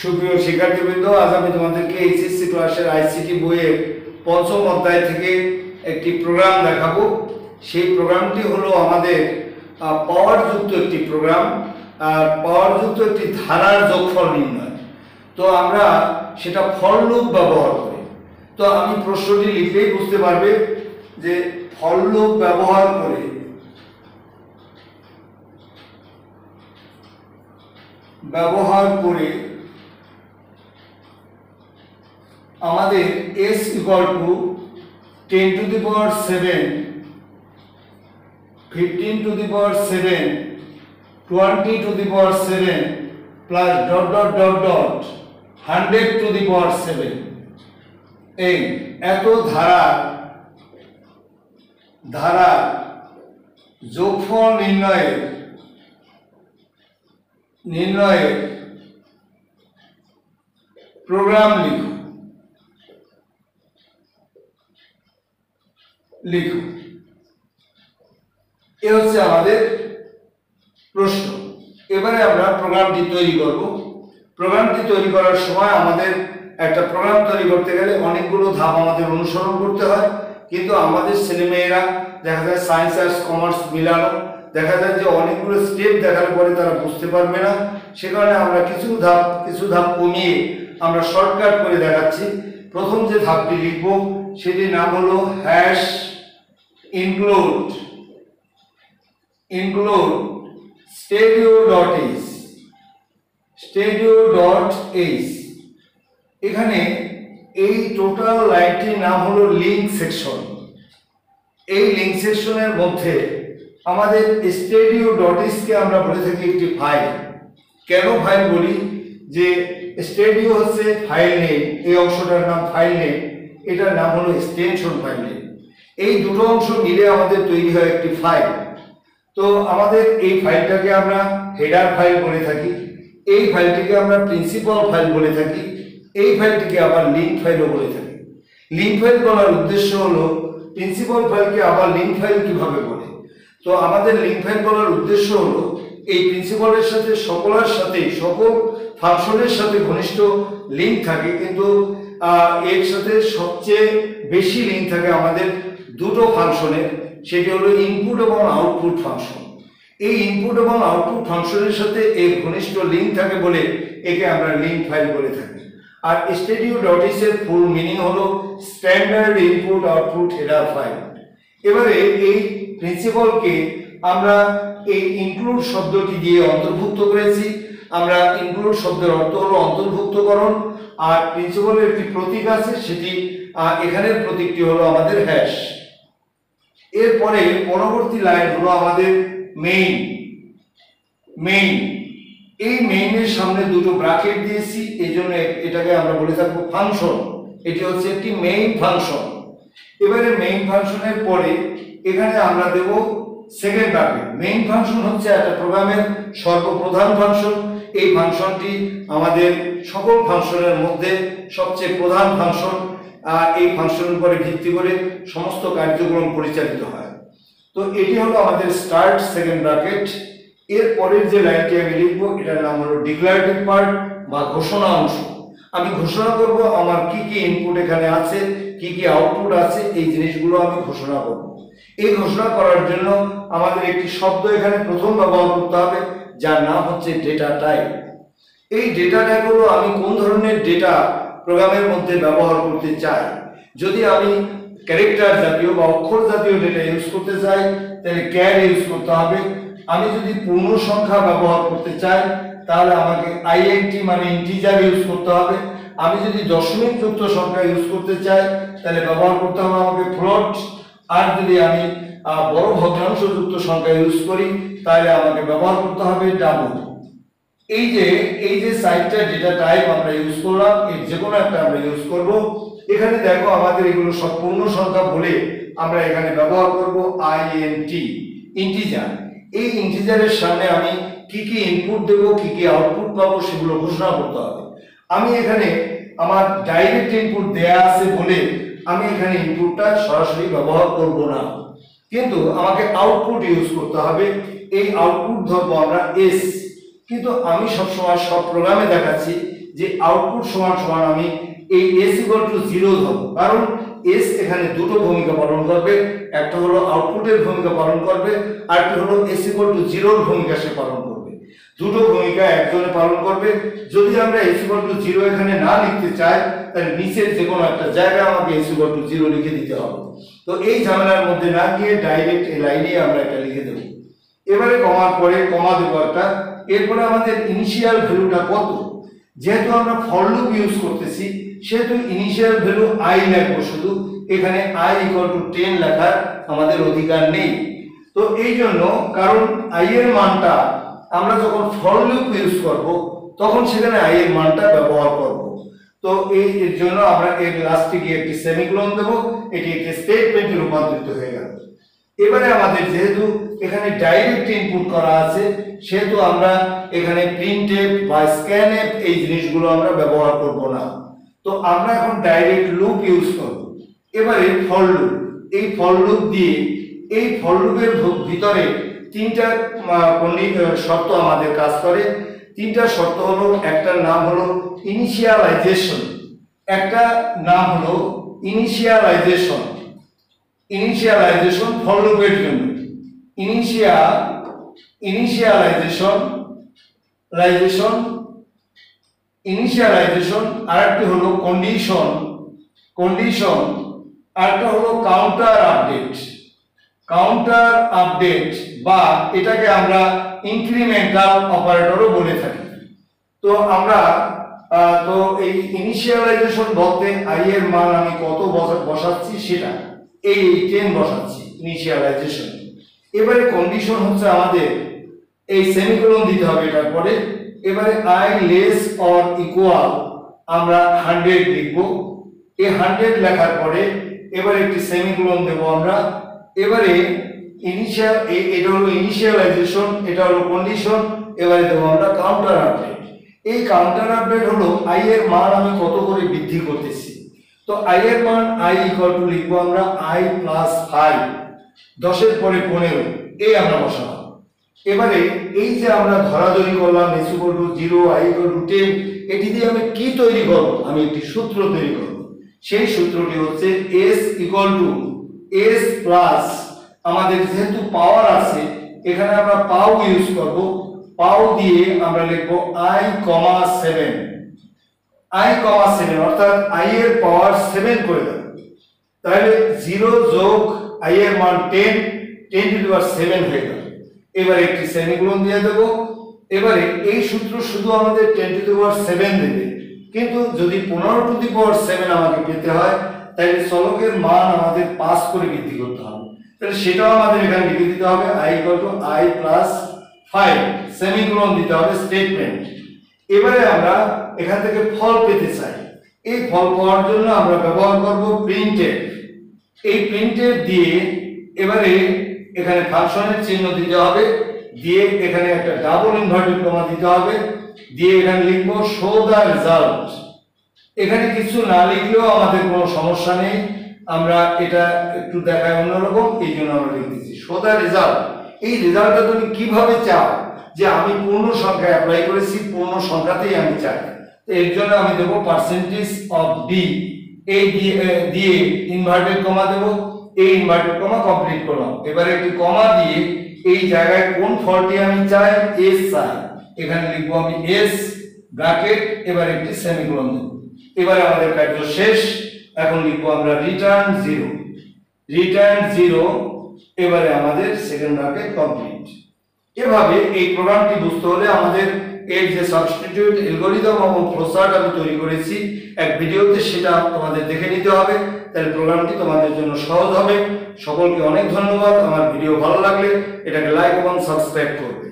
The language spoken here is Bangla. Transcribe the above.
সুপ্রিয় শিক্ষার্থীবৃন্দ, আজ আমি তোমাদেরকে এইচএসসি ক্লাসের আইসিটি বইয়ের পঞ্চম অধ্যায় থেকে একটি প্রোগ্রাম দেখাবো। সেই প্রোগ্রামটি হলো আমাদের পাওয়ারযুক্ত একটি প্রোগ্রাম, পাওয়ারযুক্ত একটি ধারার যোগফল নির্ণয়। তো আমরা সেটা ফর লুপ ব্যবহার করি। তো আমি প্রশ্নটি লিখলেই বুঝতে পারবে যে ফর লুপ ব্যবহার করে আমাদের s equal to 10 to the power 7, 15 to the power 7, 20 to the power 7 plus dot dot dot dot 100 to the power 7 এই এত ধারা যোগফল নির্ণয়ের প্রোগ্রাম লিখো। এ হচ্ছে আমাদের প্রশ্ন। এবারে আমরা প্রোগ্রামটি তৈরি করব। প্রোগ্রামটি তৈরি করার সময় আমাদের একটা প্রোগ্রাম তৈরি করতে গেলে অনেকগুলো ধাপ আমাদের অনুসরণ করতে হয়, কিন্তু আমাদের ছেলেমেয়েরা দেখা যায় সায়েন্স আর্টস কমার্স মিলানো, দেখা যায় যে অনেকগুলো স্টেপ দেখার পরে তারা বুঝতে পারবে না। সে কারণে আমরা কিছু ধাপ কমিয়ে আমরা শর্টকাট করে দেখাচ্ছি। প্রথম যে ধাপটি লিখব সেটির নাম হলো হ্যাশ include stadio.h। এখানে এই টোটাল লাইনটির নাম হলো লিংক সেকশন। এই লিংক সেকশনের মধ্যে আমাদের stadio.h কে আমরা বলে থাকি একটি ফাইল। কেন ফাইল বলি? যে স্টেডিও হচ্ছে ফাইল নেম, এই অংশটার নাম ফাইল নেম, এটার নাম হলো এক্সটেনশন ফাইল নেম। এই দুটো অংশ মিলে আমাদের তৈরি হয় একটি ফাইল। তো আমাদের এই ফাইলটাকে আমরা হেডার ফাইল বলে থাকি, এই ফাইলটিকে আমরা প্রিন্সিপাল ফাইল বলে থাকি, এই ফাইলটিকে আবার লিংক ফাইলও বলে থাকি। লিংক ফাইল বলার উদ্দেশ্য হলো প্রিন্সিপাল ফাইলকে আবার লিংক ফাইল কিভাবে বলে। তো আমাদের লিংক ফাইল বলার উদ্দেশ্য হলো এই প্রিন্সিপালের সাথে সকল ফাংশনের সাথে ঘনিষ্ঠ লিংক থাকে, কিন্তু এর সাথে সবচেয়ে বেশি লিংক থাকে আমাদের দুটো ফাংশনের, সেটি হলো ইনপুট এবং আউটপুট ফাংশন। এই ইনপুট এবং আউটপুট ফাংশনের সাথে এর ঘনিষ্ঠ লিংক থাকে বলে একে আমরা লিংক ফাইল বলে থাকি। আর stadio.h এর ফুল মিনিং হলো standard input output header file. এবারে এই প্রিন্সিপালকে আমরা এই ইনক্লুড শব্দটি দিয়ে অন্তর্ভুক্ত করেছি। আমরা ইনক্লুড শব্দের অর্থ হলো অন্তর্ভুক্তকরণ, আর প্রিন্সিপালের একটি প্রতীক আছে, সেটি এখানের প্রতীকটি হলো আমাদের হ্যাশ। এরপরে পরবর্তী লাইন হলো আমাদের মেইন। এই মেইনের সামনে দুটো ব্র্যাকেট দিয়েছি, এই জন্য এটাকে আমরা বলে থাকবো ফাংশন। এটি হচ্ছে একটি মেইন ফাংশন। এবারে মেইন ফাংশনের পরে এখানে আমরা দেব সেকেন্ড ব্র্যাকেট। মেইন ফাংশন হচ্ছে একটা প্রোগ্রামের সর্বপ্রধান ফাংশন। এই ফাংশনটি আমাদের সকল ফাংশনের মধ্যে সবচেয়ে প্রধান ফাংশন। এই ফাংশনের উপরে ভিত্তি করে সমস্ত কার্যক্রম পরিচালিত হয়। তো এটি হলো আমাদের স্টার্ট সেকেন্ড ব্র্যাকেট। এর পরের যে লাইনটি আমি লিখব এটার নাম হলো ডিক্লারেটিভ পার্ট বা ঘোষণা অংশ। আমি ঘোষণা করব আমার কি কি ইনপুট এখানে আছে, কি কি আউটপুট আছে, এই জিনিসগুলো আমি ঘোষণা করব। এই ঘোষণা করার জন্য আমাদের একটি শব্দ এখানে প্রথম ব্যবহার করতে হবে, যার নাম হচ্ছে ডেটা টাইপ। এই ডেটা টাইপ হলো আমি কোন ধরনের ডেটা প্রোগ্রামের মধ্যে ব্যবহার করতে চাই। যদি আমি ক্যারেক্টার জাতীয় বা অক্ষর জাতীয় ডেটা ইউজ করতে চাই তাহলে ক্যার ইউজ করতে হবে। আমি যদি পূর্ণ সংখ্যা ব্যবহার করতে চাই তাহলে আমাকে int মানে ইন্টিজার ইউজ করতে হবে। আমি যদি দশমিক যুক্ত সংখ্যা ইউজ করতে চাই তাহলে ব্যবহার করতে হবে আমাকে ফ্লোট। আর যদি আমি বড় ভগ্নাংশ যুক্ত সংখ্যা ইউজ করি তাহলে আমাকে ব্যবহার করতে হবে ডাবল। এই যে সাইটটা ডেটা টাইপ আমরা ইউজ করলাম, এর যে কোনো একটা আমরা ইউজ করব। এখানে দেখো আমাদের এগুলো সব পূর্ণ সংখ্যা বলে আমরা এখানে ব্যবহার করব int ইন্টিজার। এই ইন্টিজারের সামনে আমি কি কি ইনপুট দেব, কি কি আউটপুট পাবো সেগুলো ঘোষণা করতে হবে। আমি এখানে আমার ডাইরেক্ট ইনপুট দেয়া আছে বলে আমি এখানে ইনপুটটা সরাসরি ব্যবহার করব না, কিন্তু আমাকে আউটপুট ইউজ করতে হবে। এই আউটপুট ধরবো আমরা s। কিন্তু আমি সবসময় সব প্রোগ্রামে দেখাচ্ছি যে আউটপুট সমান সমান আমি এই s ইকুয়াল টু 0 ধরব, কারণ s এখানে দুটো ভূমিকা পালন করবে, একটা হলো আউটপুটের ভূমিকা পালন করবে, আর একটা হলো s ইকুয়াল টু 0 এর ভূমিকা সে পালন করবে। দুটো ভূমিকা একজনে পালন করবে। যদি আমরা s ইকুয়াল টু 0 এখানে না লিখতে চাই, তাহলে নিচের যে কোনো একটা জায়গায় আমাকে s ইকুয়াল টু 0 লিখে দিতে হবে। তো এই ঝামেলার মধ্যে না গিয়ে ডাইরেক্ট এই লাইনে আমরা এটা লিখে দেব। এবারে কমার পরে কমা দেব একটা, এরপরে আমাদের ইনিশিয়াল ভ্যালুটা কত, যেহেতু আমরা ফর লুপ ইউজ করতেছি সেহেতু ইনিশিয়াল ভ্যালু i লিখব শুধু, এখানে i ইকুয়াল টু 10 লেখার আমাদের অধিকার নেই। তো এই জন্য, কারণ i এর মানটা আমরা যখন ফর লুপ ইউজ করব তখন সেখানে i এর মানটা ব্যবহার করব। তো এর জন্য আমরা এর লাস্টে গিয়ে একটি সেমিকোলন দেব, এটি একটি স্টেটমেন্টে রূপান্তরিত হয়ে গেল। এবারে আমাদের যেহেতু এখানে ডাইরেক্ট ইনপুট করা আছে সেহেতু আমরা এখানে প্রিন্টএফ বা স্ক্যানএফ এই জিনিসগুলো আমরা ব্যবহার করব না। তো আমরা এখন ডাইরেক্ট লুপ ইউজ করব। এবারে ফর লুপ, এই ফর লুপ দিয়ে এই ফর লুপের ভিতরে তিনটা শর্ত আমাদের কাজ করে। তিনটা শর্ত হলো, একটার নাম হলো ইনিশিয়ালাইজেশন, একটা নাম হলো ইনিশিয়ালাইজেশন ফর লুপের জন্য ইনিশিয়ালাইজেশন, আরেকটি হলো কন্ডিশন, আরেকটা হলো কাউন্টার আপডেট বা এটাকে আমরা ইনক্রিমেন্টাল অপারেটরও বলে থাকি। তো আমরা তো এই ইনিশিয়ালাইজেশন বলতে i এর মান আমি কত বসাচ্ছি সেটা, এই 10 বসাচ্ছি ইনিশিয়ালাইজেশন। এবারে কন্ডিশন হচ্ছে আমাদের এই সেমিকোলন দিতে হবে এটার পরে। এবারে i লেস অর ইকুয়াল আমরা 100 লিখব। এই 100 লেখার পরে এবারে একটি সেমিকোলন দেব আমরা। এবারে এটা হলো ইনিশিয়ালাইজেশন, এটা হলো কন্ডিশন, এবারে দেব আমরা কাউন্টার আপডেট। এই কাউন্টার আপডেট হলো i এর মান আমি কত করে বৃদ্ধি করতেছি। তো i এর মান i ইকুয়াল টু লিখব আমরা i প্লাস 5, 10 এর পরে 15 এই আমরা বসাবো। এবারে এই যে আমরা ধরাধরি করলাম s equal to 0, i equal to 10, এটি দিয়ে আমি কি তৈরি করব, আমি একটি সূত্র তৈরি করব। সেই সূত্রটি হচ্ছে s equal to s plus, আমাদের যেহেতু পাওয়ার আছে এখানে আমরা পাও ইউজ করব, পাও দিয়ে আমরা লিখব i, 7 অর্থাৎ i এর পাওয়ার 7 করে দেব। তাহলে 0 যোগ i এর মান 10 টু দি পাওয়ার 7 হয়ে গেল। এবারে একটি সেমিকোলন দিয়ে দেব। এবারে এই সূত্র শুধু আমাদের 10 টু দি পাওয়ার 7 দেবে, কিন্তু যদি 15 টু দি পাওয়ার 7 আমাকে পেতে হয় তাহলে চলকের মান আমাদের 5 করে বৃদ্ধি করতে হবে। তাহলে সেটাও আমাদের এখানে লিখে দিতে হবে i equal to i plus 5, semicolon দিতে হবে স্টেটমেন্ট। এবারে আমরা এখান থেকে ফল পেতে চাই। এই ফল পাওয়ার জন্য আমরা ব্যবহার করব প্রিন্টএফ। এই প্রিন্টএফ দিয়ে এবারে এখানে ফাংশনের চিহ্ন দিতে হবে, দিয়ে এখানে একটা ডাবল ইনভার্টেড কমা দিতে হবে, দিয়ে এখানে লিখব শো দা রেজাল্ট। এখানে কিছু না লিখলেও আমাদের কোনো সমস্যা নেই, আমরা এটা একটু দেখায় অন্যরকম, এই জন্য আমরা লিখতেছি শো দা রেজাল্ট। এই রেজাল্টটা তুমি কিভাবে চাও, যে আমি পূর্ণ সংখ্যা অ্যাপ্লাই করেছি, পূর্ণ সংখ্যাতেই আমি চাই, তো এর জন্য আমি দেব পার্সেন্টেজ অফ ডি, এই দিয়ে ইনভার্টেড কমা দেব, এই ইনভার্টেড কমা কমপ্লিট করলাম। এবারে একটি কমা দিয়ে এই জায়গায় কোন ফলটি আমি চাই, এস চাই, এখানে লিখব আমি এস ব্র্যাকেট, এবারে একটি সেমিকোলন দেব। এবারে আমাদের কার্য শেষ। এখন লিখব আমরা রিটার্ন 0, এবারে আমাদের সেকেন্ড ব্র্যাকেট কমপ্লিট। এভাবে এই প্রোগ্রামটি বুঝতে হলে আমাদের এর যে সাবস্টিটিউট অ্যালগরিদম এবং ফ্লোচার্ট আমি তৈরি করেছি এক ভিডিওতে, সেটা তোমাদের দেখে নিতে হবে, তাহলে প্রোগ্রামটি তোমাদের জন্য সহজ হবে। সকলকে অনেক ধন্যবাদ। আমার ভিডিও ভালো লাগলে এটাকে লাইক এবং সাবস্ক্রাইব করবে।